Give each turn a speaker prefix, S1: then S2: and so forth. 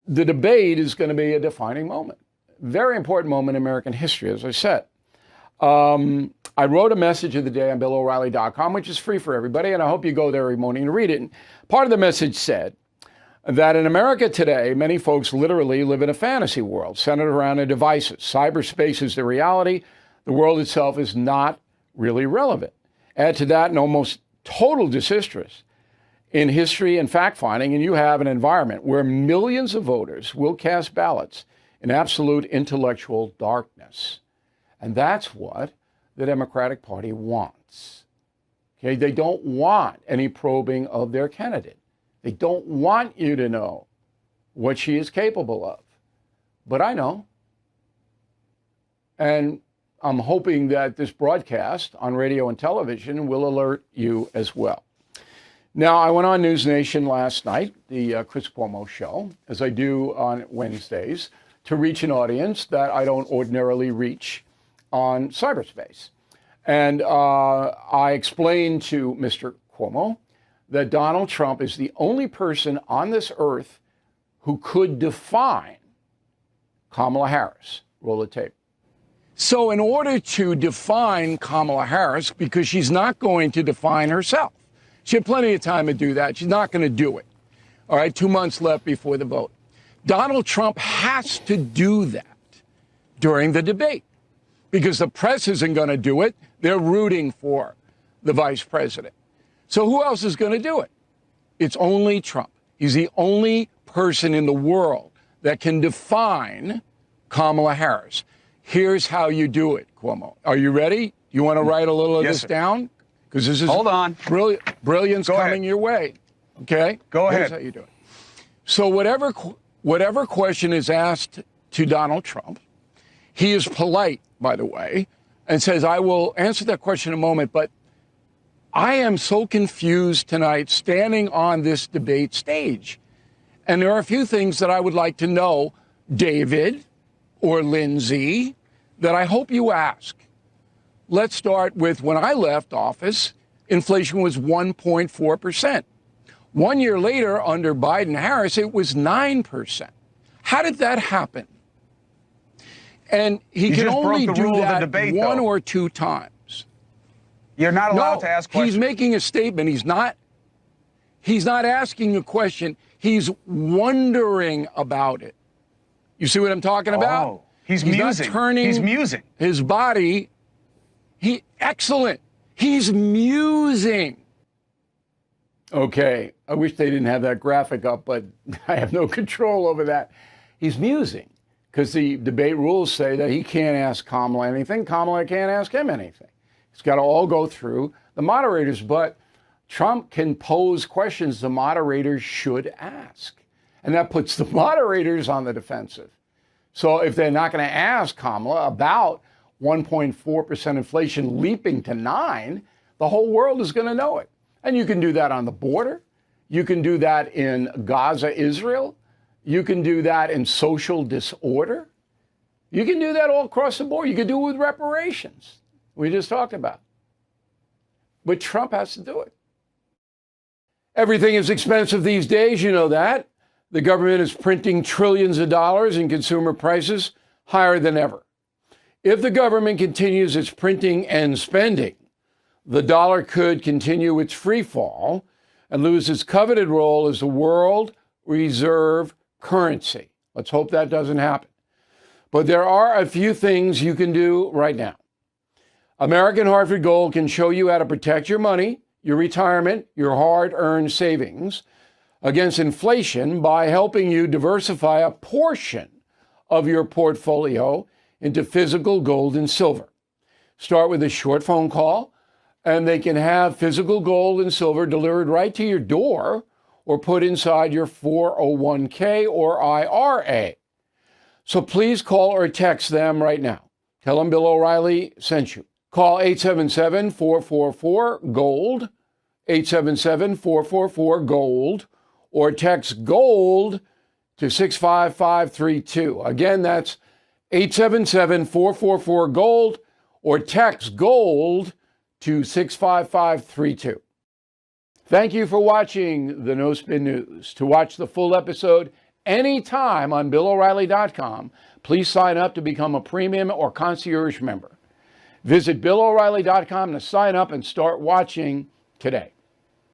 S1: the debate is going to be a defining moment. Very important moment in American history, as I said. I wrote a message of the day on BillO'Reilly.com, which is free for everybody, and I hope you go there every morning to read it. And part of the message said that in America today, many folks literally live in a fantasy world centered around their devices. Cyberspace is the reality. The world itself is not really relevant. Add to that an almost total disinterest in history and fact-finding, and you have an environment where millions of voters will cast ballots in absolute intellectual darkness. And that's what the Democratic Party wants. Okay, they don't want any probing of their candidate. They don't want you to know what she is capable of. But I know. And I'm hoping that this broadcast on radio and television will alert you as well. Now, I went on News Nation last night, the Chris Cuomo show, as I do on Wednesdays, to reach an audience that I don't ordinarily reach on cyberspace. And I explained to Mr. Cuomo that Donald Trump is the only person on this earth who could define Kamala Harris. Roll the tape. So in order to define Kamala Harris, because she's not going to define herself, she had plenty of time to do that. She's not going to do it. All right, 2 months left before the vote. Donald Trump has to do that during the debate because the press isn't going to do it. They're rooting for the vice president. So who else is going to do it? It's only Trump. He's the only person in the world that can define Kamala Harris. Here's how you do it, Cuomo. Are you ready? You want to write a little of this down? Because this is
S2: hold on.
S1: Brilliance coming your way. Okay?
S2: Go ahead.
S1: Here's how you do it. So whatever question is asked to Donald Trump, he is polite, by the way, and says, I will answer that question in a moment, but I am so confused tonight standing on this debate stage. And there are a few things that I would like to know, David or Lindsay, that I hope you ask. Let's start with when I left office, inflation was 1.4%. 1 year later, under Biden-Harris, it was 9%. How did that happen? And he can only do that one or two times.
S2: You're not allowed to ask questions.
S1: He's making a statement. He's not asking a question. He's wondering about it. You see what I'm talking about?
S2: Oh, he's musing.
S1: Not turning
S2: he's musing.
S1: His body. Excellent. He's musing. Okay. I wish they didn't have that graphic up, but I have no control over that. He's musing because the debate rules say that he can't ask Kamala anything. Kamala can't ask him anything. It's got to all go through the moderators, but Trump can pose questions the moderators should ask. And that puts the moderators on the defensive. So if they're not going to ask Kamala about 1.4% inflation leaping to 9%, the whole world is going to know it. And you can do that on the border. You can do that in Gaza, Israel. You can do that in social disorder. You can do that all across the board. You can do it with reparations. We just talked about. But Trump has to do it. Everything is expensive these days, you know that. The government is printing trillions of dollars and consumer prices higher than ever. If the government continues its printing and spending, the dollar could continue its free fall and lose its coveted role as the world reserve currency. Let's hope that doesn't happen. But there are a few things you can do right now. American Hartford Gold can show you how to protect your money, your retirement, your hard-earned savings against inflation by helping you diversify a portion of your portfolio into physical gold and silver. Start with a short phone call, and they can have physical gold and silver delivered right to your door or put inside your 401k or IRA. So please call or text them right now. Tell them Bill O'Reilly sent you. Call 877-444-GOLD, 877-444-GOLD, or text GOLD to 65532. Again, that's 877-444-GOLD, or text GOLD to 65532. Thank you for watching the No Spin News. To watch the full episode anytime on BillO'Reilly.com, please sign up to become a premium or concierge member. Visit BillO'Reilly.com to sign up and start watching today.